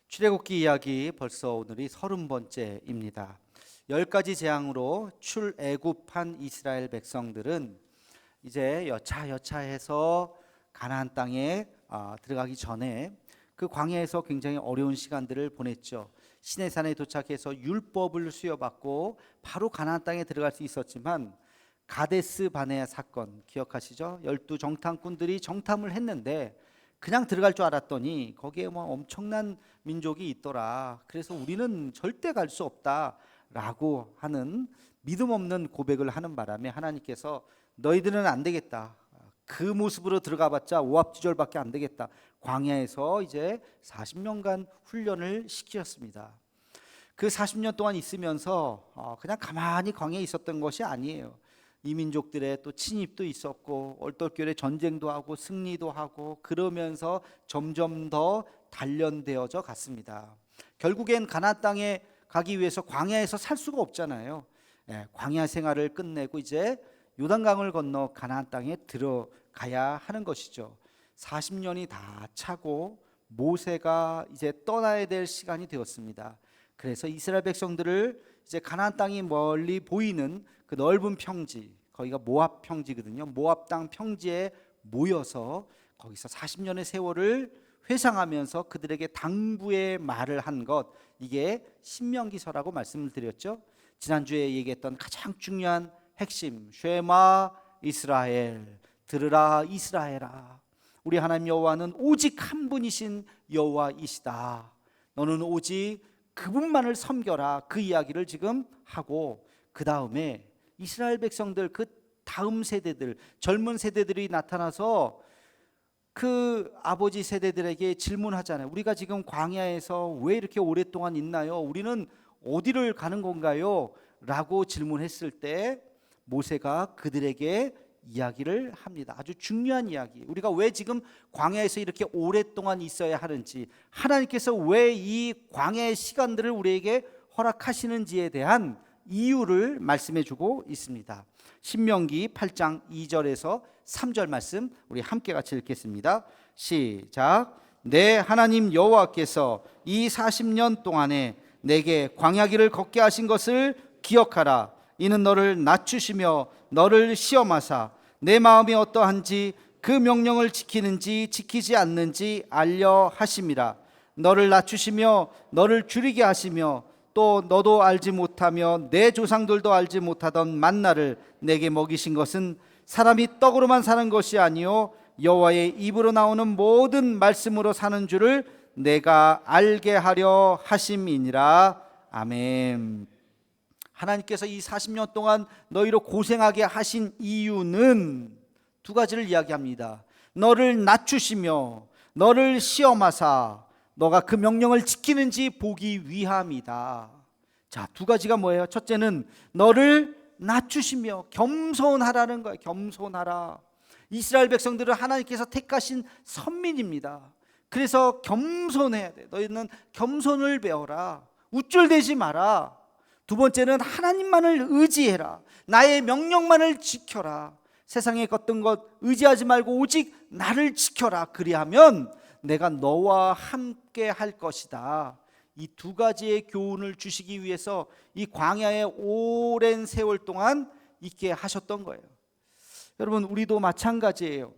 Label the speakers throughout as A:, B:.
A: 출애굽기 이야기 벌써 오늘이 30번째입니다. 10가지 재앙으로 출애굽한 이스라엘 백성들은 이제 여차여차해서 가나안 땅에 들어가기 전에 그 광야에서 굉장히 어려운 시간들을 보냈죠. 시내산에 도착해서 율법을 수여받고 바로 가나안 땅에 들어갈 수 있었지만 가데스 바네아 사건 기억하시죠? 12 정탐꾼들이 정탐을 했는데 그냥 들어갈 줄 알았더니 거기에 뭐 엄청난 민족이 있더라. 그래서 우리는 절대 갈 수 없다라고 하는 믿음 없는 고백을 하는 바람에 하나님께서 너희들은 안 되겠다. 그 모습으로 들어가봤자 오합지졸밖에 안 되겠다. 광야에서 이제 40년간 훈련을 시키셨습니다. 그 40년 동안 있으면서 그냥 가만히 광야에 있었던 것이 아니에요. 이 민족들의 또 침입도 있었고 얼떨결에 전쟁도 하고 승리도 하고 그러면서 점점 더 단련되어져 갔습니다. 결국엔 가나안 땅에 가기 위해서 광야에서 살 수가 없잖아요. 광야 생활을 끝내고 이제 요단강을 건너 가나안 땅에 들어가야 하는 것이죠. 40년이 다 차고 모세가 이제 떠나야 될 시간이 되었습니다. 그래서 이스라엘 백성들을 이제 가나안 땅이 멀리 보이는 그 넓은 평지, 거기가 모압 평지거든요. 모압 땅 평지에 모여서 거기서 40년의 세월을 회상하면서 그들에게 당부의 말을 한 것, 이게 신명기서라고 말씀을 드렸죠. 지난주에 얘기했던 가장 중요한 핵심, 쉐마 이스라엘, 들으라 이스라엘아, 우리 하나님 여호와는 오직 한 분이신 여호와이시다. 너는 오직 그분만을 섬겨라. 그 이야기를 지금 하고, 그 다음에 이스라엘 백성들, 그 다음 세대들, 젊은 세대들이 나타나서 그 아버지 세대들에게 질문하잖아요. 우리가 지금 광야에서 왜 이렇게 오랫동안 있나요? 우리는 어디를 가는 건가요? 라고 질문했을 때 모세가 그들에게 이야기를 합니다. 아주 중요한 이야기. 우리가 왜 지금 광야에서 이렇게 오랫동안 있어야 하는지, 하나님께서 왜 이 광야의 시간들을 우리에게 허락하시는지에 대한 이유를 말씀해 주고 있습니다. 신명기 8장 2절에서 3절 말씀 우리 함께 같이 읽겠습니다. 시작. 내 하나님 여호와께서 이 40년 동안에 내게 광야길을 걷게 하신 것을 기억하라. 이는 너를 낮추시며 너를 시험하사 내 마음이 어떠한지 그 명령을 지키는지 지키지 않는지 알려 하심이라. 너를 낮추시며 너를 줄이게 하시며 또 너도 알지 못하며 내 조상들도 알지 못하던 만나를 내게 먹이신 것은 사람이 떡으로만 사는 것이 아니요 여호와의 입으로 나오는 모든 말씀으로 사는 줄을 내가 알게 하려 하심이니라. 아멘. 하나님께서 이 40년 동안 너희로 고생하게 하신 이유는 두 가지를 이야기합니다. 너를 낮추시며 너를 시험하사 너가 그 명령을 지키는지 보기 위함이다. 자, 두 가지가 뭐예요? 첫째는 너를 낮추시며 겸손하라는 거예요. 겸손하라. 이스라엘 백성들은 하나님께서 택하신 선민입니다. 그래서 겸손해야 돼. 너희는 겸손을 배워라. 우쭐대지 마라. 두 번째는 하나님만을 의지해라. 나의 명령만을 지켜라. 세상의 어떤 것 의지하지 말고 오직 나를 지켜라. 그리하면 내가 너와 함께 할 것이다. 이 두 가지의 교훈을 주시기 위해서 이 광야의 오랜 세월 동안 있게 하셨던 거예요. 여러분, 우리도 마찬가지예요.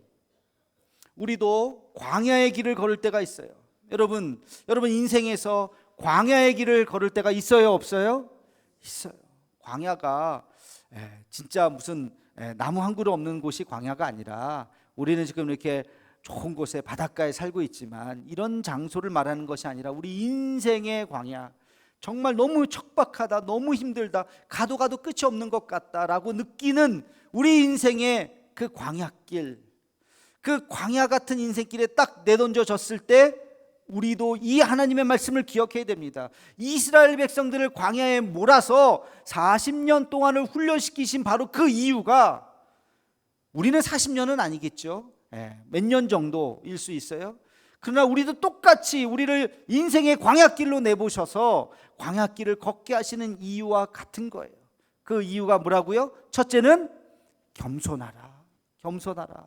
A: 우리도 광야의 길을 걸을 때가 있어요. 여러분 인생에서 광야의 길을 걸을 때가 있어요, 없어요? 있어요. 광야가 진짜 무슨 나무 한 그루 없는 곳이 광야가 아니라, 우리는 지금 이렇게 좋은 곳에 바닷가에 살고 있지만 이런 장소를 말하는 것이 아니라 우리 인생의 광야, 정말 너무 척박하다, 너무 힘들다, 가도 끝이 없는 것 같다라고 느끼는 우리 인생의 그 광야길, 그 광야 같은 인생길에 딱 내던져졌을 때 우리도 이 하나님의 말씀을 기억해야 됩니다. 이스라엘 백성들을 광야에 몰아서 40년 동안을 훈련시키신 바로 그 이유가, 우리는 40년은 아니겠죠. 몇 년 정도일 수 있어요. 그러나 우리도 똑같이 우리를 인생의 광야길로 내보셔서 광야길을 걷게 하시는 이유와 같은 거예요. 그 이유가 뭐라고요? 첫째는 겸손하라. 겸손하라.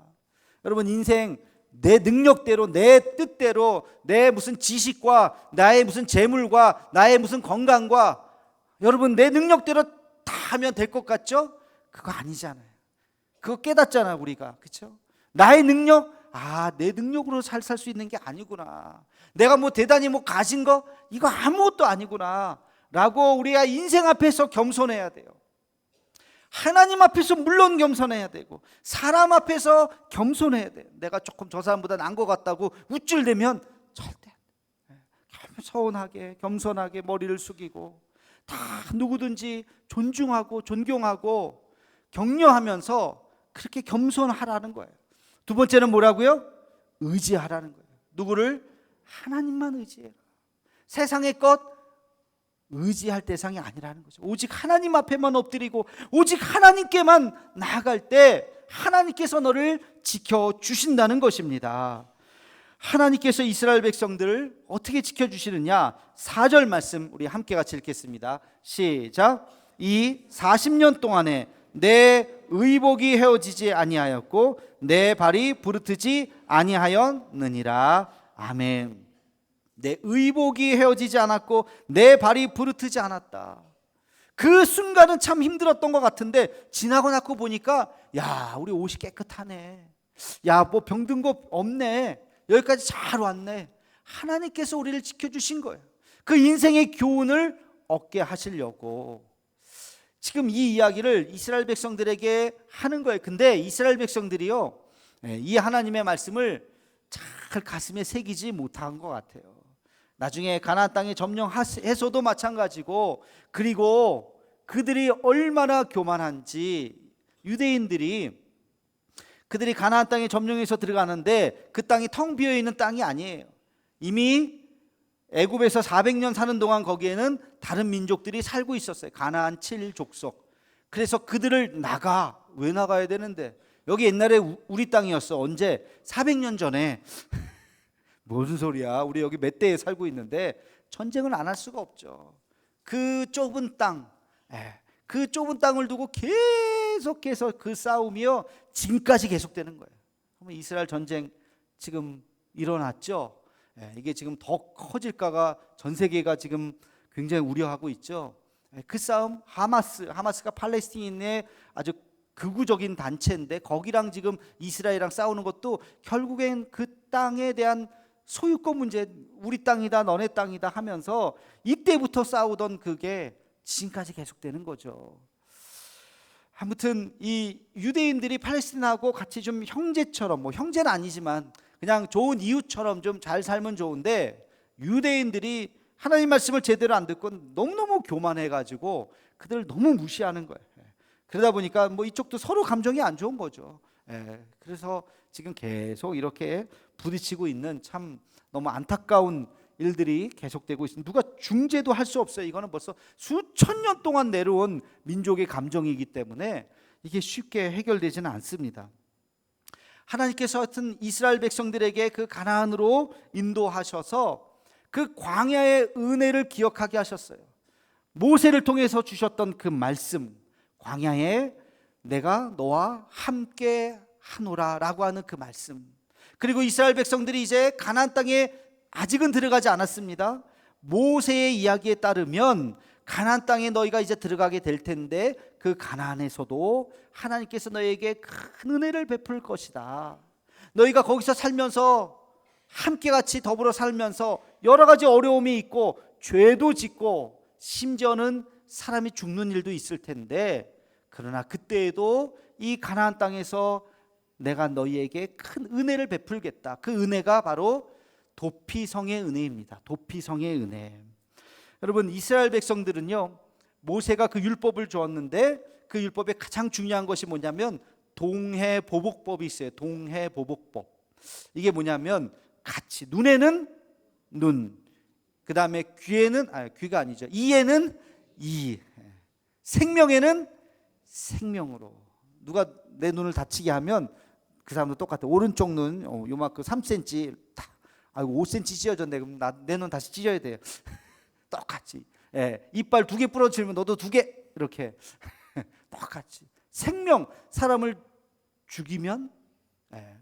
A: 여러분, 인생 내 능력대로, 내 뜻대로, 내 무슨 지식과 나의 무슨 재물과 나의 무슨 건강과 여러분 내 능력대로 다 하면 될 것 같죠? 그거 아니잖아요. 그거 깨닫잖아 우리가. 그렇죠? 나의 능력, 내 능력으로 살 수 있는 게 아니구나. 내가 뭐 대단히 뭐 가진 거 이거 아무것도 아니구나 라고 우리가 인생 앞에서 겸손해야 돼요. 하나님 앞에서 물론 겸손해야 되고 사람 앞에서 겸손해야 돼요. 내가 조금 저 사람보다 나은 것 같다고 우쭐대면 절대 서운하게 겸손하게 머리를 숙이고 다 누구든지 존중하고 존경하고 격려하면서 그렇게 겸손하라는 거예요. 두 번째는 뭐라고요? 의지하라는 거예요. 누구를? 하나님만 의지해라. 세상의 것 의지할 대상이 아니라는 거죠. 오직 하나님 앞에만 엎드리고 오직 하나님께만 나아갈 때 하나님께서 너를 지켜주신다는 것입니다. 하나님께서 이스라엘 백성들을 어떻게 지켜주시느냐? 4절 말씀 우리 함께 같이 읽겠습니다. 시작. 이 40년 동안에 내 의복이 헤어지지 아니하였고 내 발이 부르트지 아니하였느니라. 아멘. 내 의복이 헤어지지 않았고 내 발이 부르트지 않았다. 그 순간은 참 힘들었던 것 같은데 지나고 나고 보니까 야 우리 옷이 깨끗하네, 야 뭐 병든 거 없네, 여기까지 잘 왔네. 하나님께서 우리를 지켜주신 거예요. 그 인생의 교훈을 얻게 하시려고 지금 이 이야기를 이스라엘 백성들에게 하는 거예요. 근데 이스라엘 백성들이요 이 하나님의 말씀을 잘 가슴에 새기지 못한 것 같아요. 나중에 가나안 땅에 점령해서도 마찬가지고, 그리고 그들이 얼마나 교만한지 유대인들이 그들이 가나안 땅에 점령해서 들어가는데 그 땅이 텅 비어 있는 땅이 아니에요. 이미 애굽에서 400년 사는 동안 거기에는 다른 민족들이 살고 있었어요. 가나안 7족속. 그래서 그들을 왜 나가야 되는데 여기 옛날에 우리 땅이었어. 언제? 400년 전에. 무슨 소리야? 우리 여기 몇 대에 살고 있는데 전쟁을 안 할 수가 없죠. 그 좁은 땅, 그 좁은 땅을 두고 계속해서 그 싸움이요 지금까지 계속되는 거예요. 이스라엘 전쟁 지금 일어났죠. 이게 지금 더 커질까가 전 세계가 지금 굉장히 우려하고 있죠. 그 싸움, 하마스가 팔레스타인의 아주 극우적인 단체인데 거기랑 지금 이스라엘이랑 싸우는 것도 결국엔 그 땅에 대한 소유권 문제, 우리 땅이다 너네 땅이다 하면서 이때부터 싸우던 그게 지금까지 계속되는 거죠. 아무튼 이 유대인들이 팔레스틴하고 같이 좀 형제처럼, 뭐 형제는 아니지만 그냥 좋은 이웃처럼 좀 잘 살면 좋은데 유대인들이 하나님 말씀을 제대로 안 듣고 너무너무 교만해가지고 그들을 너무 무시하는 거예요. 그러다 보니까 뭐 이쪽도 서로 감정이 안 좋은 거죠. 그래서 지금 계속 이렇게 부딪히고 있는 참 너무 안타까운 일들이 계속되고 있습니다. 누가 중재도 할 수 없어요. 이거는 벌써 수천 년 동안 내려온 민족의 감정이기 때문에 이게 쉽게 해결되지는 않습니다. 하나님께서 하여튼 이스라엘 백성들에게 그 가나안으로 인도하셔서 그 광야의 은혜를 기억하게 하셨어요. 모세를 통해서 주셨던 그 말씀, 광야에 내가 너와 함께 하노라 라고 하는 그 말씀. 그리고 이스라엘 백성들이 이제 가나안 땅에 아직은 들어가지 않았습니다. 모세의 이야기에 따르면 가나안 땅에 너희가 이제 들어가게 될 텐데 그 가나안에서도 하나님께서 너희에게 큰 은혜를 베풀 것이다. 너희가 거기서 살면서 함께 같이 더불어 살면서 여러 가지 어려움이 있고 죄도 짓고 심지어는 사람이 죽는 일도 있을 텐데 그러나 그때에도 이 가나안 땅에서 내가 너희에게 큰 은혜를 베풀겠다. 그 은혜가 바로 도피성의 은혜입니다. 도피성의 은혜. 여러분 이스라엘 백성들은요 모세가 그 율법을 주었는데 그 율법의 가장 중요한 것이 뭐냐면 동해보복법이 있어요. 동해보복법. 이게 뭐냐면 같이 눈에는 눈, 그 다음에 귀에는 귀가 아니죠. 이에는 이, 생명에는 생명으로. 누가 내 눈을 다치게 하면 그 사람도 똑같아. 오른쪽 눈 요만큼 3cm 딱, 아이고 5cm 찢어졌네. 그럼 내 눈 다시 찢어야 돼요. 똑같이. 이빨 2개 부러지면 너도 2개 이렇게 똑같이. 생명, 사람을 죽이면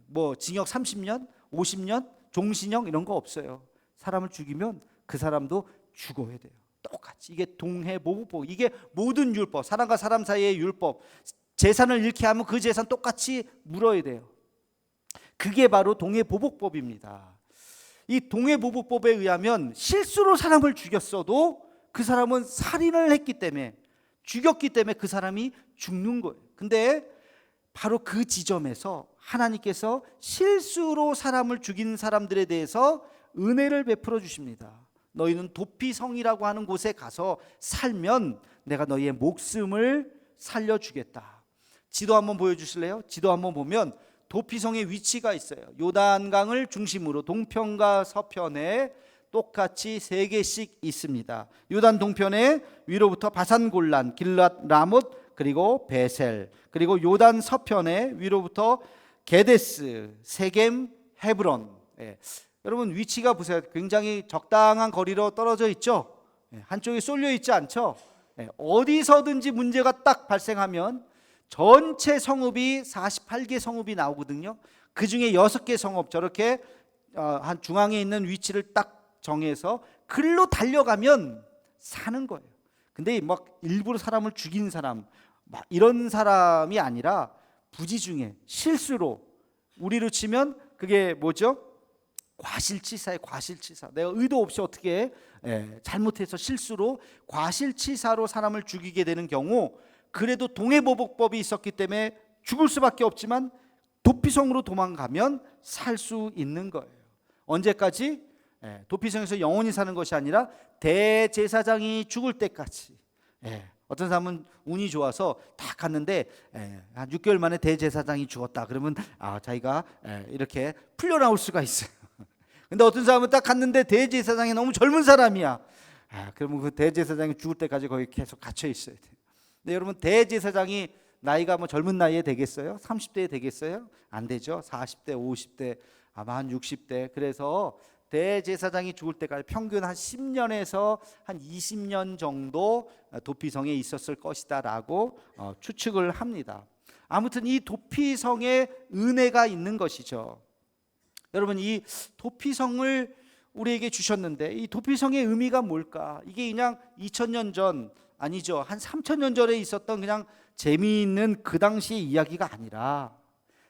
A: 뭐 징역 30년, 50년, 종신형 이런 거 없어요. 사람을 죽이면 그 사람도 죽어야 돼요. 똑같이. 이게 동해보복법. 이게 모든 율법, 사람과 사람 사이의 율법. 재산을 잃게 하면 그 재산 똑같이 물어야 돼요. 그게 바로 동해보복법입니다. 이 동해보복법에 의하면 실수로 사람을 죽였어도 그 사람은 살인을 했기 때문에, 죽였기 때문에 그 사람이 죽는 거예요. 근데 바로 그 지점에서 하나님께서 실수로 사람을 죽인 사람들에 대해서 은혜를 베풀어 주십니다. 너희는 도피성이라고 하는 곳에 가서 살면 내가 너희의 목숨을 살려주겠다. 지도 한번 보여주실래요? 지도 한번 보면 도피성의 위치가 있어요. 요단강을 중심으로 동편과 서편에 똑같이 3개씩 있습니다. 요단 동편에 위로부터 바산골란, 길랏 라못, 그리고 베셀, 그리고 요단 서편에 위로부터 게데스, 세겜, 헤브론. 여러분 위치가 보세요. 굉장히 적당한 거리로 떨어져 있죠. 한쪽이 쏠려 있지 않죠. 어디서든지 문제가 딱 발생하면 전체 성읍이 48개 성읍이 나오거든요. 그 중에 6개 성읍 저렇게 한 중앙에 있는 위치를 딱 정해서 글로 달려가면 사는 거예요. 근데 막 일부러 사람을 죽인 사람 막 이런 사람이 아니라 부지중에 실수로, 우리로 치면 그게 뭐죠? 과실치사에 과실치사. 내가 의도 없이 어떻게 잘못해서 실수로 과실치사로 사람을 죽이게 되는 경우, 그래도 동해보복법이 있었기 때문에 죽을 수밖에 없지만 도피성으로 도망가면 살 수 있는 거예요. 언제까지? 도피성에서 영원히 사는 것이 아니라 대제사장이 죽을 때까지. 어떤 사람은 운이 좋아서 딱 갔는데 한 6개월 만에 대제사장이 죽었다. 그러면 자기가 이렇게 풀려나올 수가 있어요. 근데 어떤 사람은 딱 갔는데 대제사장이 너무 젊은 사람이야. 그러면 그 대제사장이 죽을 때까지 거기 계속 갇혀 있어야 돼요. 근데 여러분 대제사장이 나이가 뭐 젊은 나이에 되겠어요? 30대에 되겠어요? 안 되죠. 40대, 50대, 아마 한 60대. 그래서 대제사장이 죽을 때까지 평균 한 10년에서 한 20년 정도 도피성에 있었을 것이다 라고 추측을 합니다. 아무튼 이 도피성에 은혜가 있는 것이죠. 여러분 이 도피성을 우리에게 주셨는데 이 도피성의 의미가 뭘까? 이게 그냥 2000년 전, 아니죠, 한 3000년 전에 있었던 그냥 재미있는 그 당시의 이야기가 아니라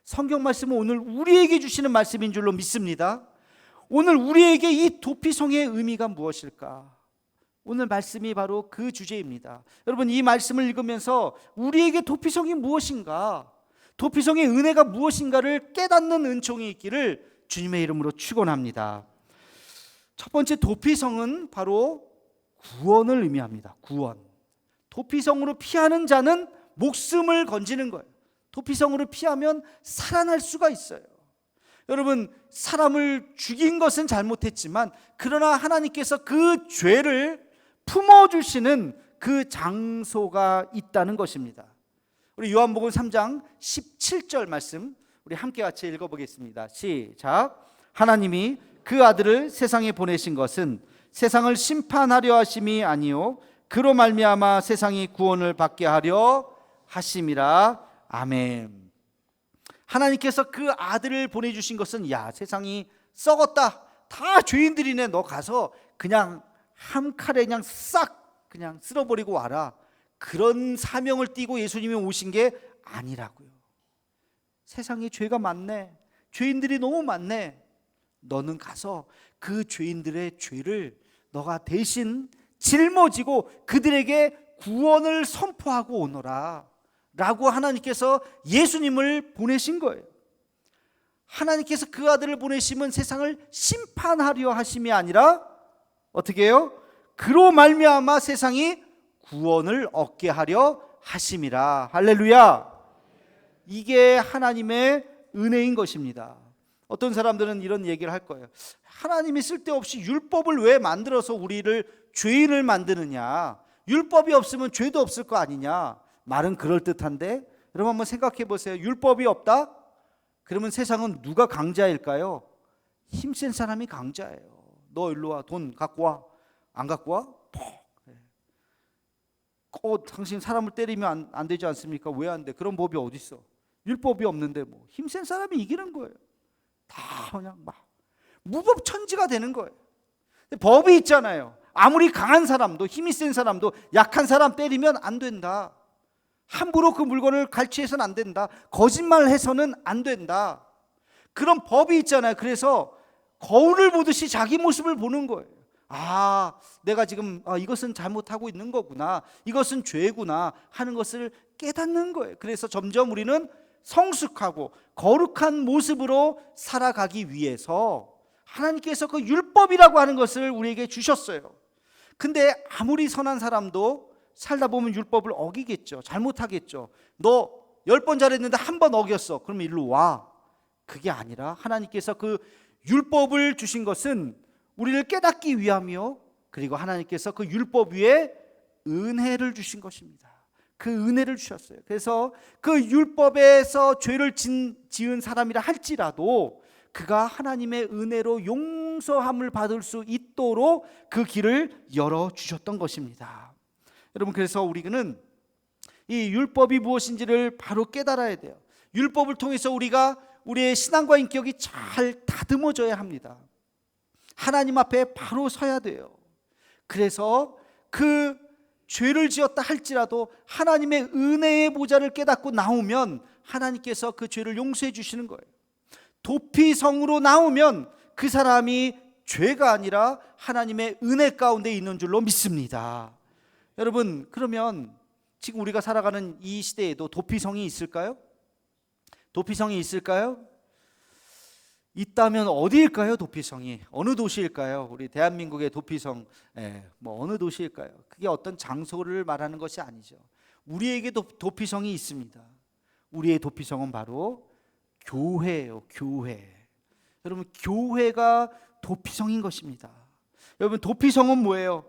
A: 성경 말씀은 오늘 우리에게 주시는 말씀인 줄로 믿습니다. 오늘 우리에게 이 도피성의 의미가 무엇일까? 오늘 말씀이 바로 그 주제입니다. 여러분 이 말씀을 읽으면서 우리에게 도피성이 무엇인가, 도피성의 은혜가 무엇인가를 깨닫는 은총이 있기를 주님의 이름으로 축원합니다. 첫 번째, 도피성은 바로 구원을 의미합니다. 구원. 도피성으로 피하는 자는 목숨을 건지는 거예요. 도피성으로 피하면 살아날 수가 있어요. 여러분 사람을 죽인 것은 잘못했지만 그러나 하나님께서 그 죄를 품어주시는 그 장소가 있다는 것입니다. 우리 요한복음 3장 17절 말씀 우리 함께 같이 읽어보겠습니다. 시작. 하나님이 그 아들을 세상에 보내신 것은 세상을 심판하려 하심이 아니요 그로 말미암아 세상이 구원을 받게 하려 하심이라. 아멘. 하나님께서 그 아들을 보내주신 것은 야 세상이 썩었다, 다 죄인들이네, 너 가서 그냥 한 칼에 그냥 싹 그냥 쓸어버리고 와라, 그런 사명을 띠고 예수님이 오신 게 아니라고요. 세상에 죄가 많네, 죄인들이 너무 많네, 너는 가서 그 죄인들의 죄를 너가 대신 짊어지고 그들에게 구원을 선포하고 오너라 라고 하나님께서 예수님을 보내신 거예요. 하나님께서 그 아들을 보내시면 세상을 심판하려 하심이 아니라 어떻게 해요? 그로 말미암아 세상이 구원을 얻게 하려 하심이라. 할렐루야. 이게 하나님의 은혜인 것입니다. 어떤 사람들은 이런 얘기를 할 거예요. 하나님이 쓸데없이 율법을 왜 만들어서 우리를 죄인을 만드느냐, 율법이 없으면 죄도 없을 거 아니냐. 말은 그럴듯한데 여러분 한번 생각해 보세요. 율법이 없다? 그러면 세상은 누가 강자일까요? 힘센 사람이 강자예요. 너 일로 와, 돈 갖고 와. 안 갖고 와? 당신 사람을 때리면 안 되지 않습니까? 왜 안 돼? 그런 법이 어디 있어? 율법이 없는데 뭐 힘센 사람이 이기는 거예요. 다 그냥 막 무법천지가 되는 거예요. 법이 있잖아요. 아무리 강한 사람도, 힘이 센 사람도 약한 사람 때리면 안 된다. 함부로 그 물건을 갈취해서는 안 된다. 거짓말해서는 안 된다. 그런 법이 있잖아요. 그래서 거울을 보듯이 자기 모습을 보는 거예요. 아, 내가 지금 이것은 잘못하고 있는 거구나, 이것은 죄구나 하는 것을 깨닫는 거예요. 그래서 점점 우리는 성숙하고 거룩한 모습으로 살아가기 위해서 하나님께서 그 율법이라고 하는 것을 우리에게 주셨어요. 근데 아무리 선한 사람도 살다 보면 율법을 어기겠죠. 잘못하겠죠. 너 10번 잘했는데 한 번 어겼어. 그러면 일로 와. 그게 아니라 하나님께서 그 율법을 주신 것은 우리를 깨닫기 위함이요, 그리고 하나님께서 그 율법 위에 은혜를 주신 것입니다. 그 은혜를 주셨어요. 그래서 그 율법에서 죄를 지은 사람이라 할지라도 그가 하나님의 은혜로 용서함을 받을 수 있도록 그 길을 열어주셨던 것입니다. 여러분, 그래서 우리는 이 율법이 무엇인지를 바로 깨달아야 돼요. 율법을 통해서 우리가 우리의 신앙과 인격이 잘 다듬어져야 합니다. 하나님 앞에 바로 서야 돼요. 그래서 그 죄를 지었다 할지라도 하나님의 은혜의 보좌를 깨닫고 나오면 하나님께서 그 죄를 용서해 주시는 거예요. 도피성으로 나오면 그 사람이 죄가 아니라 하나님의 은혜 가운데 있는 줄로 믿습니다. 여러분, 그러면 지금 우리가 살아가는 이 시대에도 도피성이 있을까요? 도피성이 있을까요? 있다면 어디일까요? 도피성이 어느 도시일까요? 우리 대한민국의 도피성, 어느 도시일까요? 그게 어떤 장소를 말하는 것이 아니죠. 우리에게도 도피성이 있습니다. 우리의 도피성은 바로 교회예요. 교회. 여러분, 교회가 도피성인 것입니다. 여러분, 도피성은 뭐예요?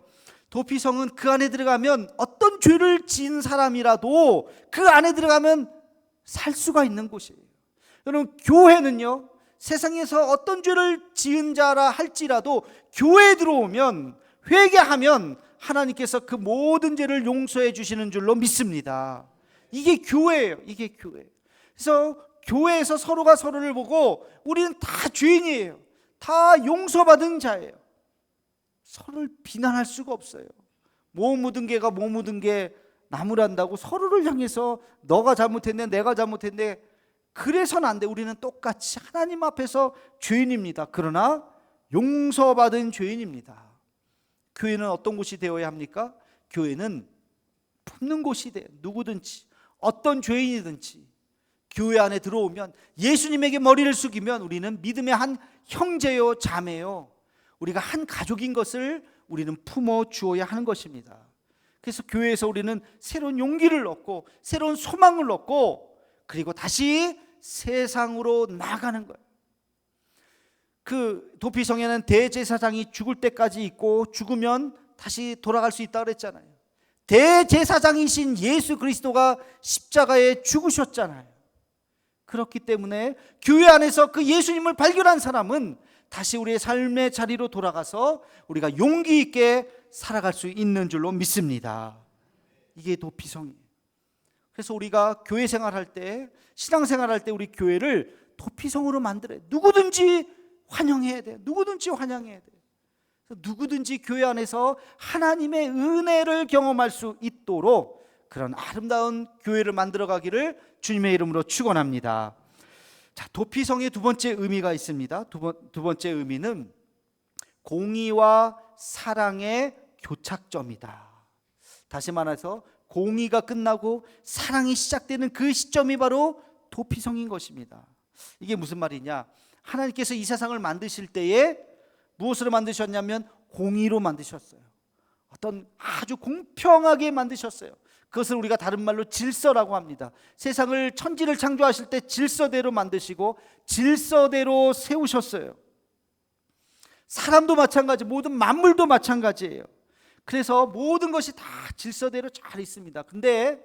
A: 도피성은 그 안에 들어가면 어떤 죄를 지은 사람이라도 그 안에 들어가면 살 수가 있는 곳이에요. 여러분, 교회는요, 세상에서 어떤 죄를 지은 자라 할지라도 교회에 들어오면, 회개하면 하나님께서 그 모든 죄를 용서해 주시는 줄로 믿습니다. 이게 교회예요. 이게 교회. 그래서 교회에서 서로가 서로를 보고 우리는 다 죄인이에요. 다 용서받은 자예요. 서로를 비난할 수가 없어요. 뭐 묻은 개가 뭐 묻은 개 나무란다고 서로를 향해서 너가 잘못했네, 내가 잘못했네, 그래서는 안 돼. 우리는 똑같이 하나님 앞에서 죄인입니다. 그러나 용서받은 죄인입니다. 교회는 어떤 곳이 되어야 합니까? 교회는 품는 곳이 돼요. 누구든지 어떤 죄인이든지 교회 안에 들어오면, 예수님에게 머리를 숙이면 우리는 믿음의 한 형제요 자매요, 우리가 한 가족인 것을 우리는 품어 주어야 하는 것입니다. 그래서 교회에서 우리는 새로운 용기를 얻고 새로운 소망을 얻고 그리고 다시 세상으로 나가는 거예요. 그 도피성에는 대제사장이 죽을 때까지 있고 죽으면 다시 돌아갈 수 있다고 그랬잖아요. 대제사장이신 예수 그리스도가 십자가에 죽으셨잖아요. 그렇기 때문에 교회 안에서 그 예수님을 발견한 사람은 다시 우리의 삶의 자리로 돌아가서 우리가 용기 있게 살아갈 수 있는 줄로 믿습니다. 이게 도피성이에요. 그래서 우리가 교회 생활할 때, 신앙생활할 때 우리 교회를 도피성으로 만들어야 돼요. 누구든지 환영해야 돼요. 누구든지 환영해야 돼요. 누구든지 교회 안에서 하나님의 은혜를 경험할 수 있도록 그런 아름다운 교회를 만들어가기를 주님의 이름으로 축원합니다. 자, 도피성의 두 번째 의미가 있습니다. 두 번째 의미는 공의와 사랑의 교착점이다. 다시 말해서 공의가 끝나고 사랑이 시작되는 그 시점이 바로 도피성인 것입니다. 이게 무슨 말이냐? 하나님께서 이 세상을 만드실 때에 무엇으로 만드셨냐면 공의로 만드셨어요. 어떤 아주 공평하게 만드셨어요. 그것을 우리가 다른 말로 질서라고 합니다. 세상을, 천지를 창조하실 때 질서대로 만드시고 질서대로 세우셨어요. 사람도 마찬가지, 모든 만물도 마찬가지예요. 그래서 모든 것이 다 질서대로 잘 있습니다. 근데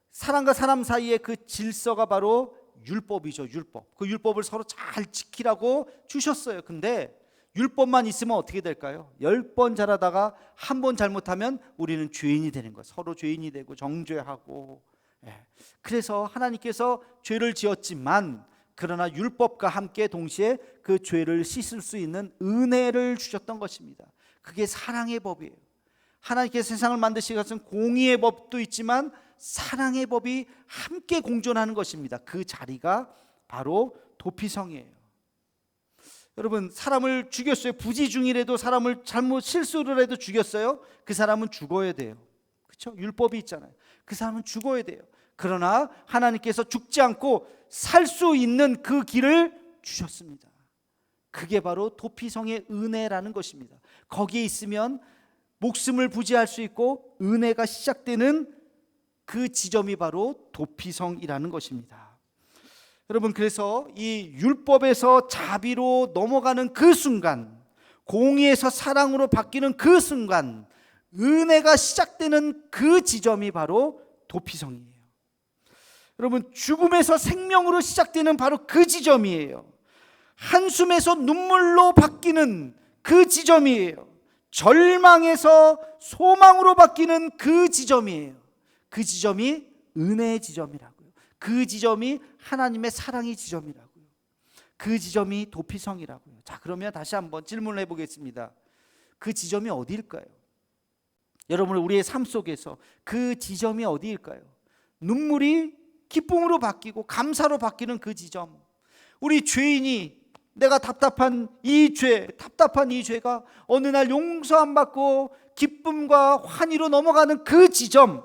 A: 사람과 사람 사이의 그 질서가 바로 율법이죠. 율법. 그 율법을 서로 잘 지키라고 주셨어요. 근데 율법만 있으면 어떻게 될까요? 10번 잘하다가 한 번 잘못하면 우리는 죄인이 되는 거예요. 서로 죄인이 되고 정죄하고. 그래서 하나님께서 죄를 지었지만 그러나 율법과 함께 동시에 그 죄를 씻을 수 있는 은혜를 주셨던 것입니다. 그게 사랑의 법이에요. 하나님께서 세상을 만드신 것은 공의의 법도 있지만 사랑의 법이 함께 공존하는 것입니다. 그 자리가 바로 도피성이에요. 여러분, 사람을 죽였어요. 부지중이라도 사람을 잘못 실수를 해도 죽였어요. 그 사람은 죽어야 돼요. 그렇죠? 율법이 있잖아요. 그 사람은 죽어야 돼요. 그러나 하나님께서 죽지 않고 살 수 있는 그 길을 주셨습니다. 그게 바로 도피성의 은혜라는 것입니다. 거기에 있으면 목숨을 부지할 수 있고 은혜가 시작되는 그 지점이 바로 도피성이라는 것입니다. 여러분, 그래서 이 율법에서 자비로 넘어가는 그 순간, 공의에서 사랑으로 바뀌는 그 순간, 은혜가 시작되는 그 지점이 바로 도피성이에요. 여러분, 죽음에서 생명으로 시작되는 바로 그 지점이에요. 한숨에서 눈물로 바뀌는 그 지점이에요. 절망에서 소망으로 바뀌는 그 지점이에요. 그 지점이 은혜의 지점이라고요. 그 지점이 하나님의 사랑의 지점이라고요. 그 지점이 도피성이라고요. 자, 그러면 다시 한번 질문을 해보겠습니다. 그 지점이 어디일까요? 여러분, 우리의 삶 속에서 그 지점이 어디일까요? 눈물이 기쁨으로 바뀌고 감사로 바뀌는 그 지점. 우리 죄인이 내가 답답한 이 죄가 어느 날 용서 안 받고 기쁨과 환희로 넘어가는 그 지점,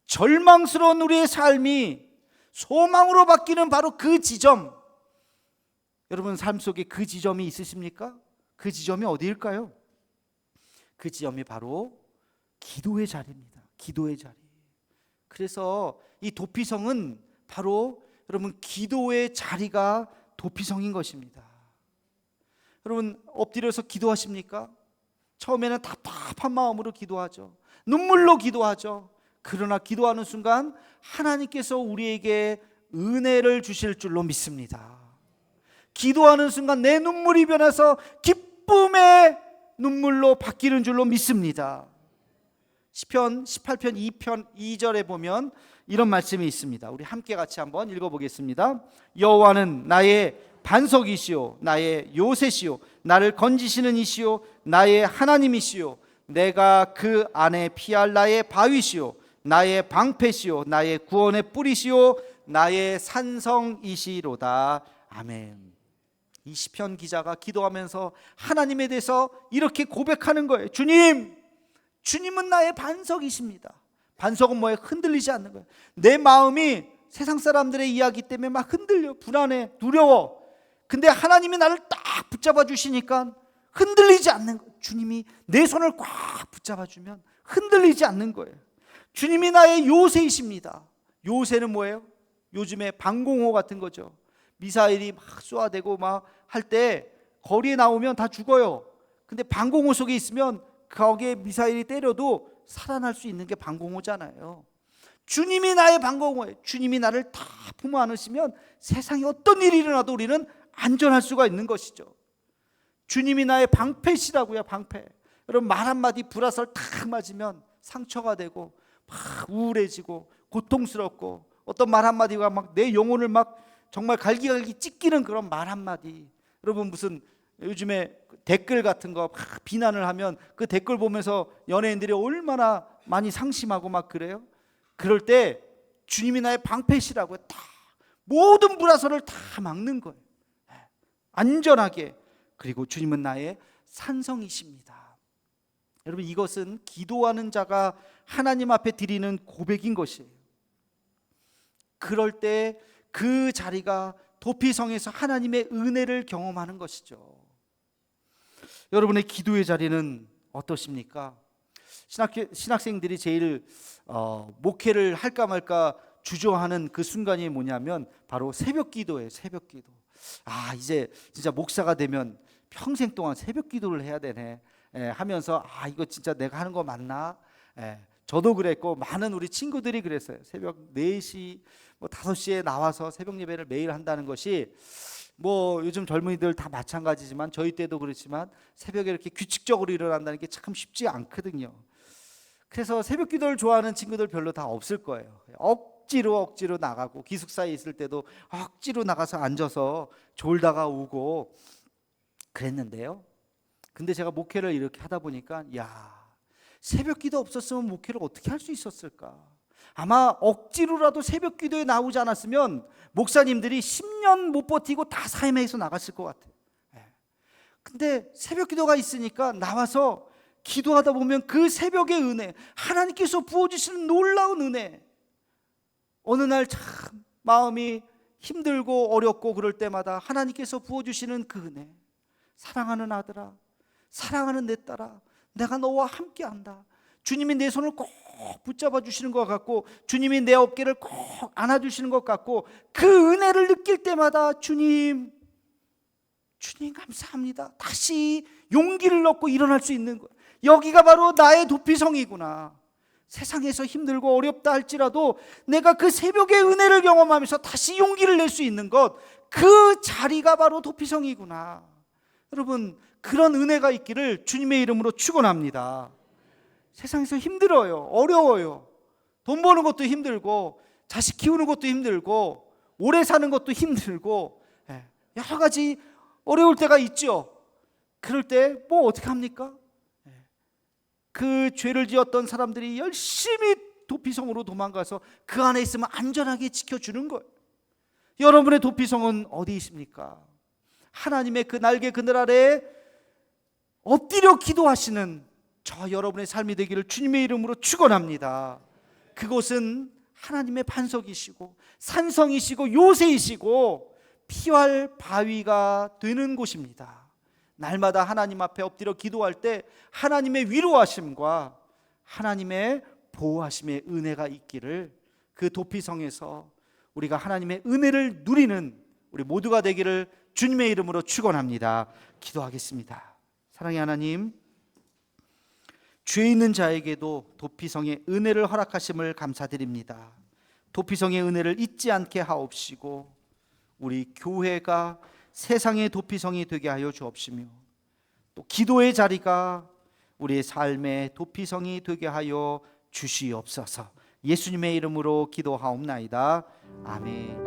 A: 절망스러운 우리의 삶이 소망으로 바뀌는 바로 그 지점. 여러분, 삶 속에 그 지점이 있으십니까? 그 지점이 어디일까요? 그 지점이 바로 기도의 자리입니다. 기도의 자리. 그래서 이 도피성은 바로 여러분 기도의 자리가 도피성인 것입니다. 여러분, 엎드려서 기도하십니까? 처음에는 답답한 마음으로 기도하죠. 눈물로 기도하죠. 그러나 기도하는 순간 하나님께서 우리에게 은혜를 주실 줄로 믿습니다. 기도하는 순간 내 눈물이 변해서 기쁨의 눈물로 바뀌는 줄로 믿습니다. 시편 18편 2편 2절에 보면 이런 말씀이 있습니다. 우리 함께 같이 한번 읽어보겠습니다. 여호와는 나의 반석이시요 나의 요새시요 나를 건지시는 이시요 나의 하나님이시요 내가 그 안에 피할 나의 바위시요 나의 방패시요 나의 구원의 뿌리시요 나의 산성이시로다. 아멘. 이 시편 기자가 기도하면서 하나님에 대해서 이렇게 고백하는 거예요. 주님은 나의 반석이십니다. 반석은 뭐예요? 흔들리지 않는 거예요. 내 마음이 세상 사람들의 이야기 때문에 막 흔들려, 불안해, 두려워. 근데 하나님이 나를 딱 붙잡아 주시니까 흔들리지 않는 거예요. 주님이 내 손을 꽉 붙잡아 주면 흔들리지 않는 거예요. 주님이 나의 요새이십니다. 요새는 뭐예요? 요즘에 방공호 같은 거죠. 미사일이 막 쏘아대고 막 할 때 거리에 나오면 다 죽어요. 근데 방공호 속에 있으면 거기에 미사일이 때려도 살아날 수 있는 게 방공호잖아요. 주님이 나의 방공호예요. 주님이 나를 다 품어 안으시면 세상에 어떤 일이 일어나도 우리는 안전할 수가 있는 것이죠. 주님이 나의 방패시라고요. 방패. 여러분, 말 한마디 불화살 탁 맞으면 상처가 되고 막 우울해지고 고통스럽고 어떤 말 한마디가 막 내 영혼을 막 정말 갈기갈기 찢기는 그런 말 한마디. 여러분, 무슨 요즘에 댓글 같은 거 막 비난을 하면 그 댓글 보면서 연예인들이 얼마나 많이 상심하고 막 그래요. 그럴 때 주님이 나의 방패시라고요. 다 모든 불화설을 다 막는 거예요. 안전하게. 그리고 주님은 나의 산성이십니다. 여러분, 이것은 기도하는 자가 하나님 앞에 드리는 고백인 것이에요. 그럴 때 그 자리가 도피성에서 하나님의 은혜를 경험하는 것이죠. 여러분의 기도의 자리는 어떠십니까? 신학생들이 제일 목회를 할까 말까 주저하는 그 순간이 뭐냐면 바로 새벽 기도예요. 새벽 기도. 이제 진짜 목사가 되면 평생 동안 새벽 기도를 해야 되네 하면서 이거 진짜 내가 하는 거 맞나? 저도 그랬고 많은 우리 친구들이 그랬어요. 새벽 4시, 5시에 나와서 새벽 예배를 매일 한다는 것이 요즘 젊은이들 다 마찬가지지만 저희 때도 그렇지만 새벽에 이렇게 규칙적으로 일어난다는 게 참 쉽지 않거든요. 그래서 새벽 기도를 좋아하는 친구들 별로 다 없을 거예요. 억지로 나가고, 기숙사에 있을 때도 억지로 나가서 앉아서 졸다가 오고 그랬는데요. 근데 제가 목회를 이렇게 하다 보니까 새벽 기도 없었으면 목회를 어떻게 할 수 있었을까? 아마 억지로라도 새벽 기도에 나오지 않았으면 목사님들이 10년 못 버티고 다 사임해서 나갔을 것 같아요. 근데 새벽 기도가 있으니까 나와서 기도하다 보면 그 새벽의 은혜, 하나님께서 부어주시는 놀라운 은혜, 어느 날 참 마음이 힘들고 어렵고 그럴 때마다 하나님께서 부어주시는 그 은혜, 사랑하는 아들아, 사랑하는 내 딸아, 내가 너와 함께한다. 주님이 내 손을 꼭 붙잡아 주시는 것 같고, 주님이 내 어깨를 꼭 안아주시는 것 같고, 그 은혜를 느낄 때마다 주님 감사합니다. 다시 용기를 얻고 일어날 수 있는 것, 여기가 바로 나의 도피성이구나. 세상에서 힘들고 어렵다 할지라도 내가 그 새벽의 은혜를 경험하면서 다시 용기를 낼 수 있는 것, 그 자리가 바로 도피성이구나. 여러분, 그런 은혜가 있기를 주님의 이름으로 축원합니다. 세상에서 힘들어요, 어려워요. 돈 버는 것도 힘들고, 자식 키우는 것도 힘들고, 오래 사는 것도 힘들고, 여러 가지 어려울 때가 있죠. 그럴 때 뭐 어떻게 합니까? 그 죄를 지었던 사람들이 열심히 도피성으로 도망가서 그 안에 있으면 안전하게 지켜주는 거예요. 여러분의 도피성은 어디 있습니까? 하나님의 그 날개 그늘 아래에 엎드려 기도하시는 저 여러분의 삶이 되기를 주님의 이름으로 축원합니다. 그곳은 하나님의 반석이시고 산성이시고 요새이시고 피할 바위가 되는 곳입니다. 날마다 하나님 앞에 엎드려 기도할 때 하나님의 위로하심과 하나님의 보호하심의 은혜가 있기를, 그 도피성에서 우리가 하나님의 은혜를 누리는 우리 모두가 되기를 주님의 이름으로 축원합니다. 기도하겠습니다. 사랑의 하나님, 죄 있는 자에게도 도피성의 은혜를 허락하심을 감사드립니다. 도피성의 은혜를 잊지 않게 하옵시고 우리 교회가 세상의 도피성이 되게 하여 주옵시며, 또 기도의 자리가 우리의 삶의 도피성이 되게 하여 주시옵소서. 예수님의 이름으로 기도하옵나이다. 아멘.